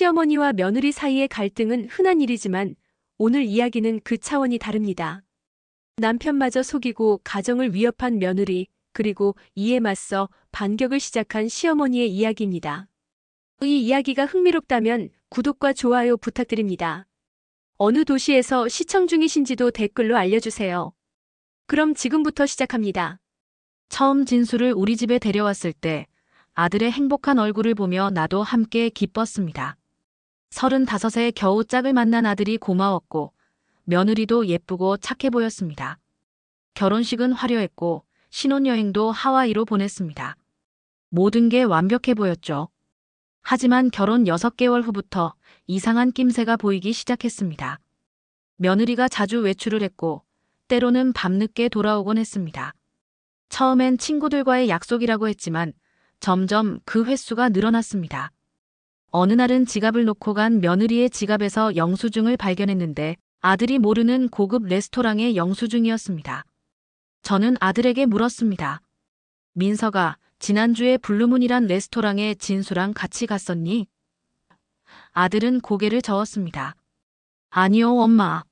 시어머니와 며느리 사이의 갈등은 흔한 일이지만 오늘 이야기는 그 차원이 다릅니다. 남편마저 속이고 가정을 위협한 며느리, 그리고 이에 맞서 반격을 시작한 시어머니의 이야기입니다. 이 이야기가 흥미롭다면 구독과 좋아요 부탁드립니다. 어느 도시에서 시청 중이신지도 댓글로 알려주세요. 그럼 지금부터 시작합니다. 처음 진수를 우리 집에 데려왔을 때 아들의 행복한 얼굴을 보며 나도 함께 기뻤습니다. 35에 겨우 짝을 만난 아들이 고마웠고 며느리도 예쁘고 착해 보였습니다. 결혼식은 화려했고 신혼여행도 하와이로 보냈습니다. 모든 게 완벽해 보였죠. 하지만 결혼 6개월 후부터 이상한 낌새가 보이기 시작했습니다. 며느리가 자주 외출을 했고 때로는 밤늦게 돌아오곤 했습니다. 처음엔 친구들과의 약속이라고 했지만 점점 그 횟수가 늘어났습니다. 어느 날은 지갑을 놓고 간 며느리의 지갑에서 영수증을 발견했는데 아들이 모르는 고급 레스토랑의 영수증이었습니다. 저는 아들에게 물었습니다. 민서가 지난주에 블루문이란 레스토랑에 진수랑 같이 갔었니? 아들은 고개를 저었습니다. 아니요, 엄마.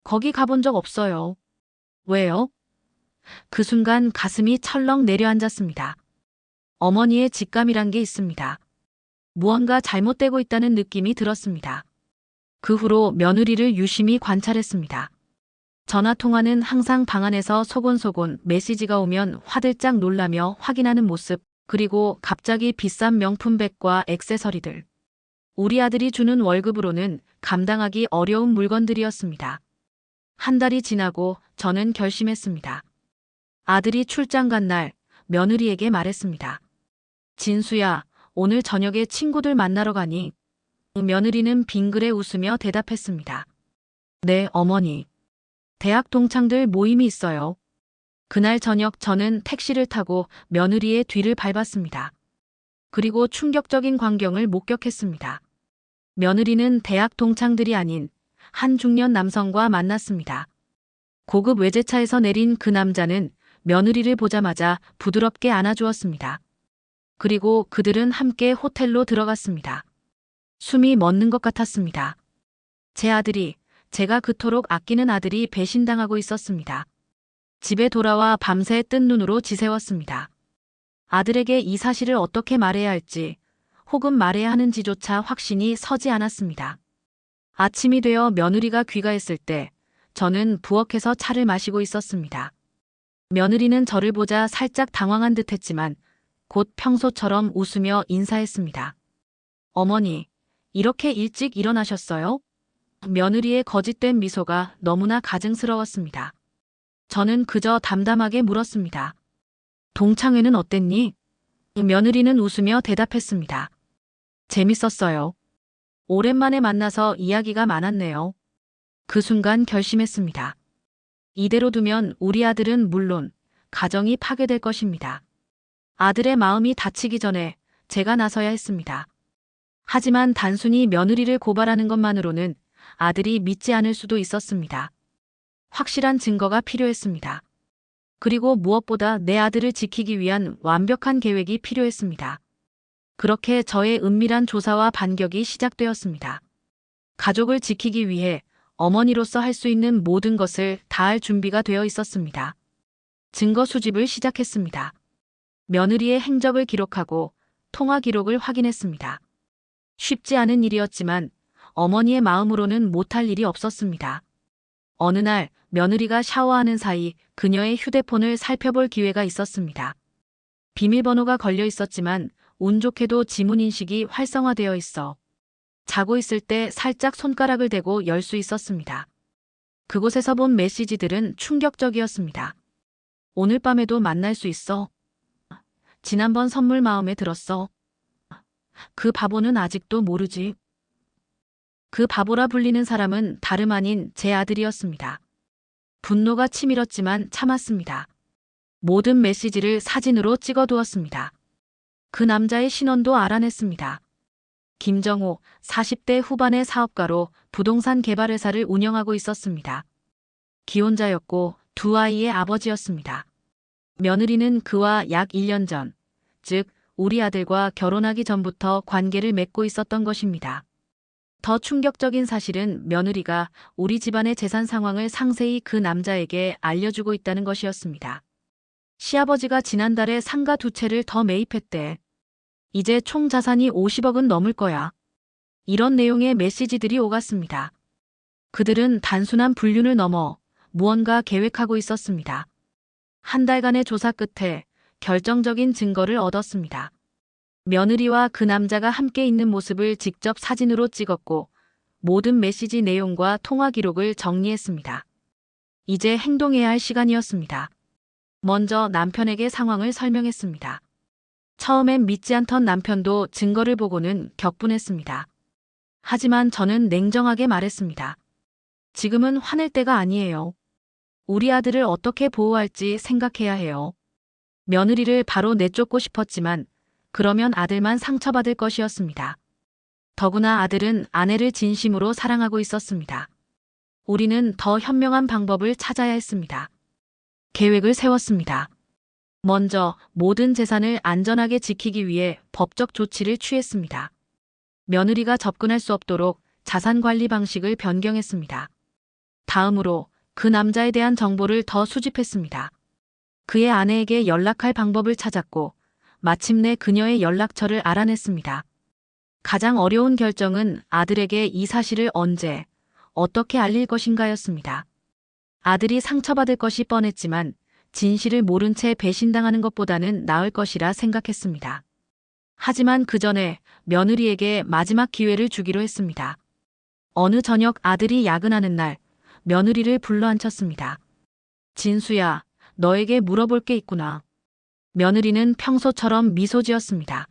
거기 가본 적 없어요. 왜요? 그 순간 가슴이 철렁 내려앉았습니다. 어머니의 직감이란 게 있습니다. 무언가 잘못되고 있다는 느낌이 들었습니다. 그 후로 며느리를 유심히 관찰했습니다. 전화통화는 항상 방 안에서 소곤소곤 메시지가 오면 화들짝 놀라며 확인하는 모습, 그리고 갑자기 비싼 명품백과 액세서리들. 우리 아들이 주는 월급으로는 감당하기 어려운 물건들이었습니다. 한 달이 지나고 저는 결심했습니다. 아들이 출장 간 날 며느리에게 말했습니다. 진수야, 오늘 저녁에 친구들 만나러 가니? 며느리는 빙그레 웃으며 대답했습니다. 네, 어머니. 대학 동창들 모임이 있어요. 그날 저녁 저는 택시를 타고 며느리의 뒤를 밟았습니다. 그리고 충격적인 광경을 목격했습니다. 며느리는 대학 동창들이 아닌 한 중년 남성과 만났습니다. 고급 외제차에서 내린 그 남자는 며느리를 보자마자 부드럽게 안아주었습니다. 그리고 그들은 함께 호텔로 들어갔습니다. 숨이 멎는 것 같았습니다. 제 아들이, 제가 그토록 아끼는 아들이 배신당하고 있었습니다. 집에 돌아와 밤새 뜬 눈으로 지새웠습니다. 아들에게 이 사실을 어떻게 말해야 할지, 혹은 말해야 하는지조차 확신이 서지 않았습니다. 아침이 되어 며느리가 귀가했을 때 저는 부엌에서 차를 마시고 있었습니다. 며느리는 저를 보자 살짝 당황한 듯 했지만 곧 평소처럼 웃으며 인사했습니다. 어머니, 이렇게 일찍 일어나셨어요? 며느리의 거짓된 미소가 너무나 가증스러웠습니다. 저는 그저 담담하게 물었습니다. 동창회는 어땠니? 며느리는 웃으며 대답했습니다. 재밌었어요. 오랜만에 만나서 이야기가 많았네요. 그 순간 결심했습니다. 이대로 두면 우리 아들은 물론 가정이 파괴될 것입니다. 아들의 마음이 다치기 전에 제가 나서야 했습니다. 하지만 단순히 며느리를 고발하는 것만으로는 아들이 믿지 않을 수도 있었습니다. 확실한 증거가 필요했습니다. 그리고 무엇보다 내 아들을 지키기 위한 완벽한 계획이 필요했습니다. 그렇게 저의 은밀한 조사와 반격이 시작되었습니다. 가족을 지키기 위해 어머니로서 할 수 있는 모든 것을 다할 준비가 되어 있었습니다. 증거 수집을 시작했습니다. 며느리의 행적을 기록하고 통화 기록을 확인했습니다. 쉽지 않은 일이었지만 어머니의 마음으로는 못할 일이 없었습니다. 어느 날 며느리가 샤워하는 사이 그녀의 휴대폰을 살펴볼 기회가 있었습니다. 비밀번호가 걸려 있었지만 운 좋게도 지문인식이 활성화되어 있어 자고 있을 때 살짝 손가락을 대고 열 수 있었습니다. 그곳에서 본 메시지들은 충격적이었습니다. 오늘 밤에도 만날 수 있어. 지난번 선물 마음에 들었어. 그 바보는 아직도 모르지. 그 바보라 불리는 사람은 다름 아닌 제 아들이었습니다. 분노가 치밀었지만 참았습니다. 모든 메시지를 사진으로 찍어두었습니다. 그 남자의 신원도 알아냈습니다. 김정호, 40대 후반의 사업가로 부동산 개발회사를 운영하고 있었습니다. 기혼자였고 두 아이의 아버지였습니다. 며느리는 그와 약 1년 전, 즉 우리 아들과 결혼하기 전부터 관계를 맺고 있었던 것입니다. 더 충격적인 사실은 며느리가 우리 집안의 재산 상황을 상세히 그 남자에게 알려주고 있다는 것이었습니다. 시아버지가 지난달에 상가 2채를 더 매입했대. 이제 총 자산이 50억은 넘을 거야. 이런 내용의 메시지들이 오갔습니다. 그들은 단순한 불륜을 넘어 무언가 계획하고 있었습니다. 한 달간의 조사 끝에 결정적인 증거를 얻었습니다. 며느리와 그 남자가 함께 있는 모습을 직접 사진으로 찍었고 모든 메시지 내용과 통화 기록을 정리했습니다. 이제 행동해야 할 시간이었습니다. 먼저 남편에게 상황을 설명했습니다. 처음엔 믿지 않던 남편도 증거를 보고는 격분했습니다. 하지만 저는 냉정하게 말했습니다. 지금은 화낼 때가 아니에요. 우리 아들을 어떻게 보호할지 생각해야 해요. 며느리를 바로 내쫓고 싶었지만 그러면 아들만 상처받을 것이었습니다. 더구나 아들은 아내를 진심으로 사랑하고 있었습니다. 우리는 더 현명한 방법을 찾아야 했습니다. 계획을 세웠습니다. 먼저 모든 재산을 안전하게 지키기 위해 법적 조치를 취했습니다. 며느리가 접근할 수 없도록 자산 관리 방식을 변경했습니다. 다음으로 그 남자에 대한 정보를 더 수집했습니다. 그의 아내에게 연락할 방법을 찾았고 마침내 그녀의 연락처를 알아냈습니다. 가장 어려운 결정은 아들에게 이 사실을 언제, 어떻게 알릴 것인가였습니다. 아들이 상처받을 것이 뻔했지만 진실을 모른 채 배신당하는 것보다는 나을 것이라 생각했습니다. 하지만 그 전에 며느리에게 마지막 기회를 주기로 했습니다. 어느 저녁 아들이 야근하는 날 며느리를 불러앉혔습니다. 진수야, 너에게 물어볼 게 있구나. 며느리는 평소처럼 미소 지었습니다.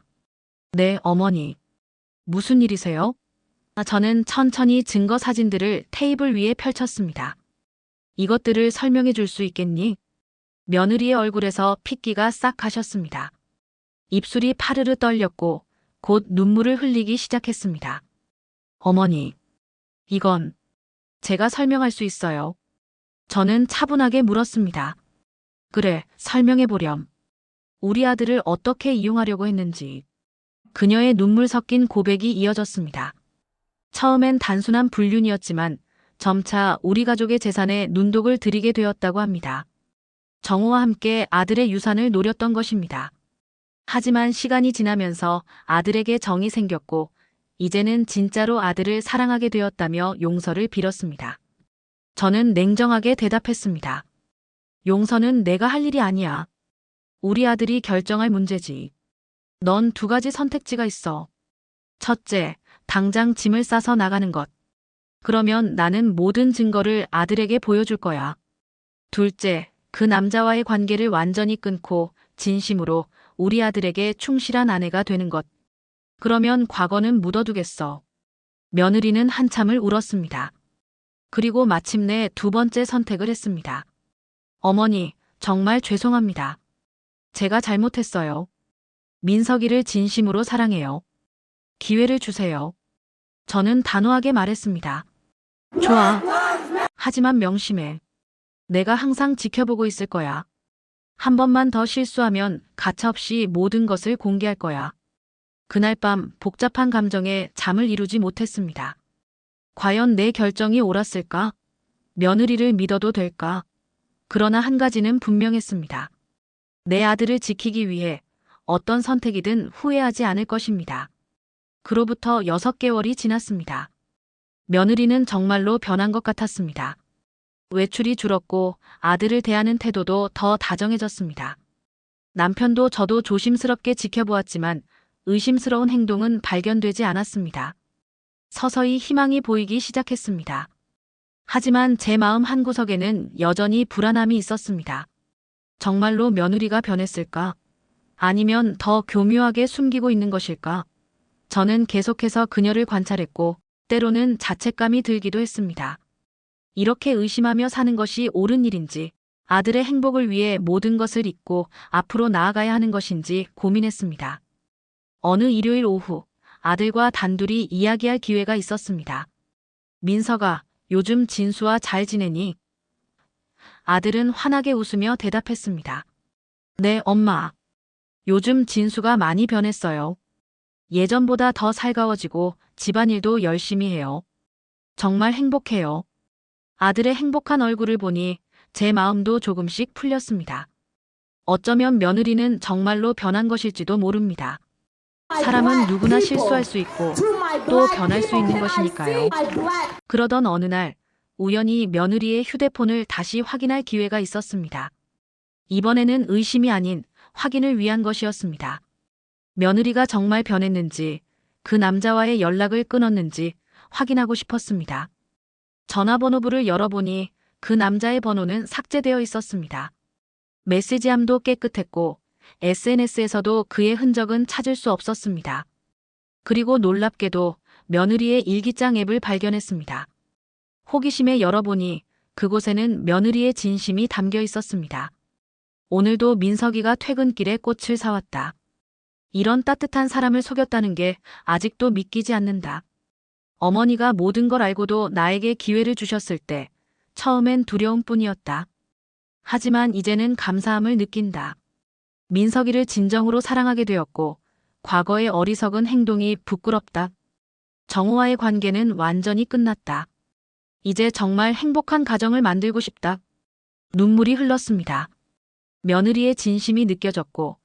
네, 어머니. 무슨 일이세요? 저는 천천히 증거 사진들을 테이블 위에 펼쳤습니다. 이것들을 설명해 줄 수 있겠니? 며느리의 얼굴에서 핏기가 싹 가셨습니다. 입술이 파르르 떨렸고 곧 눈물을 흘리기 시작했습니다. 어머니, 이건 제가 설명할 수 있어요. 저는 차분하게 물었습니다. 그래, 설명해 보렴. 우리 아들을 어떻게 이용하려고 했는지. 그녀의 눈물 섞인 고백이 이어졌습니다. 처음엔 단순한 불륜이었지만 점차 우리 가족의 재산에 눈독을 들이게 되었다고 합니다. 정호와 함께 아들의 유산을 노렸던 것입니다. 하지만 시간이 지나면서 아들에게 정이 생겼고 이제는 진짜로 아들을 사랑하게 되었다며 용서를 빌었습니다. 저는 냉정하게 대답했습니다. 용서는 내가 할 일이 아니야. 우리 아들이 결정할 문제지. 넌 2가지 선택지가 있어. 첫째, 당장 짐을 싸서 나가는 것. 그러면 나는 모든 증거를 아들에게 보여줄 거야. 둘째, 그 남자와의 관계를 완전히 끊고 진심으로 우리 아들에게 충실한 아내가 되는 것. 그러면 과거는 묻어두겠어. 며느리는 한참을 울었습니다. 그리고 마침내 2번째 선택을 했습니다. 어머니, 정말 죄송합니다. 제가 잘못했어요. 민석이를 진심으로 사랑해요. 기회를 주세요. 저는 단호하게 말했습니다. 좋아. 하지만 명심해. 내가 항상 지켜보고 있을 거야. 한 번만 더 실수하면 가차없이 모든 것을 공개할 거야. 그날 밤 복잡한 감정에 잠을 이루지 못했습니다. 과연 내 결정이 옳았을까? 며느리를 믿어도 될까? 그러나 한 가지는 분명했습니다. 내 아들을 지키기 위해 어떤 선택이든 후회하지 않을 것입니다. 그로부터 6개월이 지났습니다. 며느리는 정말로 변한 것 같았습니다. 외출이 줄었고 아들을 대하는 태도도 더 다정해졌습니다. 남편도 저도 조심스럽게 지켜보았지만 의심스러운 행동은 발견되지 않았습니다. 서서히 희망이 보이기 시작했습니다. 하지만 제 마음 한구석에는 여전히 불안함이 있었습니다. 정말로 며느리가 변했을까? 아니면 더 교묘하게 숨기고 있는 것일까? 저는 계속해서 그녀를 관찰했고 때로는 자책감이 들기도 했습니다. 이렇게 의심하며 사는 것이 옳은 일인지, 아들의 행복을 위해 모든 것을 잊고 앞으로 나아가야 하는 것인지 고민했습니다. 어느 일요일 오후, 아들과 단둘이 이야기할 기회가 있었습니다. 민석아, 요즘 진수와 잘 지내니? 아들은 환하게 웃으며 대답했습니다. 네, 엄마. 요즘 진수가 많이 변했어요. 예전보다 더 살가워지고 집안일도 열심히 해요. 정말 행복해요. 아들의 행복한 얼굴을 보니 제 마음도 조금씩 풀렸습니다. 어쩌면 며느리는 정말로 변한 것일지도 모릅니다. 사람은 누구나 실수할 수 있고 또 변할 수 있는 것이니까요. 그러던 어느 날 우연히 며느리의 휴대폰을 다시 확인할 기회가 있었습니다. 이번에는 의심이 아닌 확인을 위한 것이었습니다. 며느리가 정말 변했는지, 그 남자와의 연락을 끊었는지 확인하고 싶었습니다. 전화번호부를 열어보니 그 남자의 번호는 삭제되어 있었습니다. 메시지함도 깨끗했고 SNS에서도 그의 흔적은 찾을 수 없었습니다. 그리고 놀랍게도 며느리의 일기장 앱을 발견했습니다. 호기심에 열어보니 그곳에는 며느리의 진심이 담겨 있었습니다. 오늘도 민석이가 퇴근길에 꽃을 사왔다. 이런 따뜻한 사람을 속였다는 게 아직도 믿기지 않는다. 어머니가 모든 걸 알고도 나에게 기회를 주셨을 때 처음엔 두려움뿐이었다. 하지만 이제는 감사함을 느낀다. 민석이를 진정으로 사랑하게 되었고 과거의 어리석은 행동이 부끄럽다. 정우와의 관계는 완전히 끝났다. 이제 정말 행복한 가정을 만들고 싶다. 눈물이 흘렀습니다. 며느리의 진심이 느껴졌고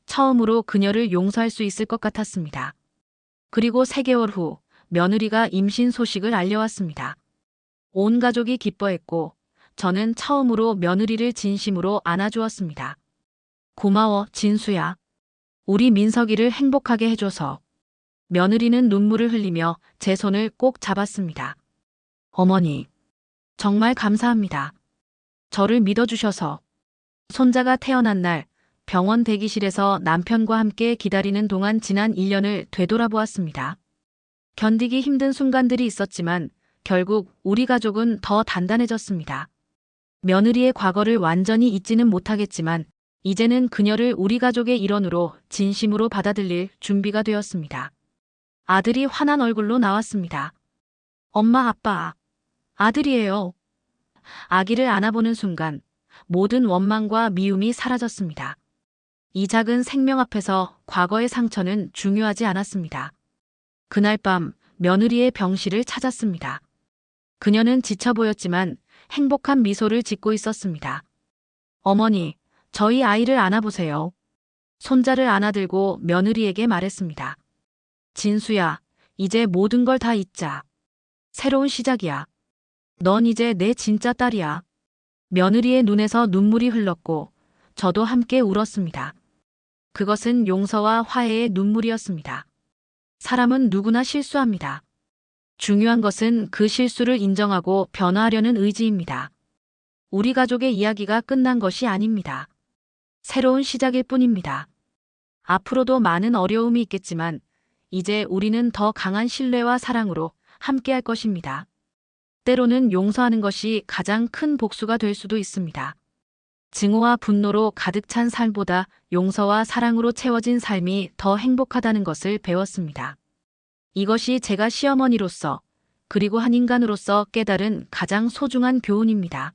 처음으로 그녀를 용서할 수 있을 것 같았습니다. 그리고 3개월 후 며느리가 임신 소식을 알려왔습니다. 온 가족이 기뻐했고 저는 처음으로 며느리를 진심으로 안아주었습니다. 고마워, 진수야. 우리 민석이를 행복하게 해줘서. 며느리는 눈물을 흘리며 제 손을 꼭 잡았습니다. 어머니, 정말 감사합니다. 저를 믿어주셔서. 손자가 태어난 날 병원 대기실에서 남편과 함께 기다리는 동안 지난 1년을 되돌아보았습니다. 견디기 힘든 순간들이 있었지만 결국 우리 가족은 더 단단해졌습니다. 며느리의 과거를 완전히 잊지는 못하겠지만 이제는 그녀를 우리 가족의 일원으로 진심으로 받아들일 준비가 되었습니다. 아들이 환한 얼굴로 나왔습니다. 엄마, 아빠, 아들이에요. 아기를 안아보는 순간 모든 원망과 미움이 사라졌습니다. 이 작은 생명 앞에서 과거의 상처는 중요하지 않았습니다. 그날 밤 며느리의 병실을 찾았습니다. 그녀는 지쳐 보였지만 행복한 미소를 짓고 있었습니다. 어머니, 저희 아이를 안아보세요. 손자를 안아들고 며느리에게 말했습니다. 진수야, 이제 모든 걸 다 잊자. 새로운 시작이야. 넌 이제 내 진짜 딸이야. 며느리의 눈에서 눈물이 흘렀고 저도 함께 울었습니다. 그것은 용서와 화해의 눈물이었습니다. 사람은 누구나 실수합니다. 중요한 것은 그 실수를 인정하고 변화하려는 의지입니다. 우리 가족의 이야기가 끝난 것이 아닙니다. 새로운 시작일 뿐입니다. 앞으로도 많은 어려움이 있겠지만 이제 우리는 더 강한 신뢰와 사랑으로 함께할 것입니다. 때로는 용서하는 것이 가장 큰 복수가 될 수도 있습니다. 증오와 분노로 가득 찬 삶보다 용서와 사랑으로 채워진 삶이 더 행복하다는 것을 배웠습니다. 이것이 제가 시어머니로서 그리고 한 인간으로서 깨달은 가장 소중한 교훈입니다.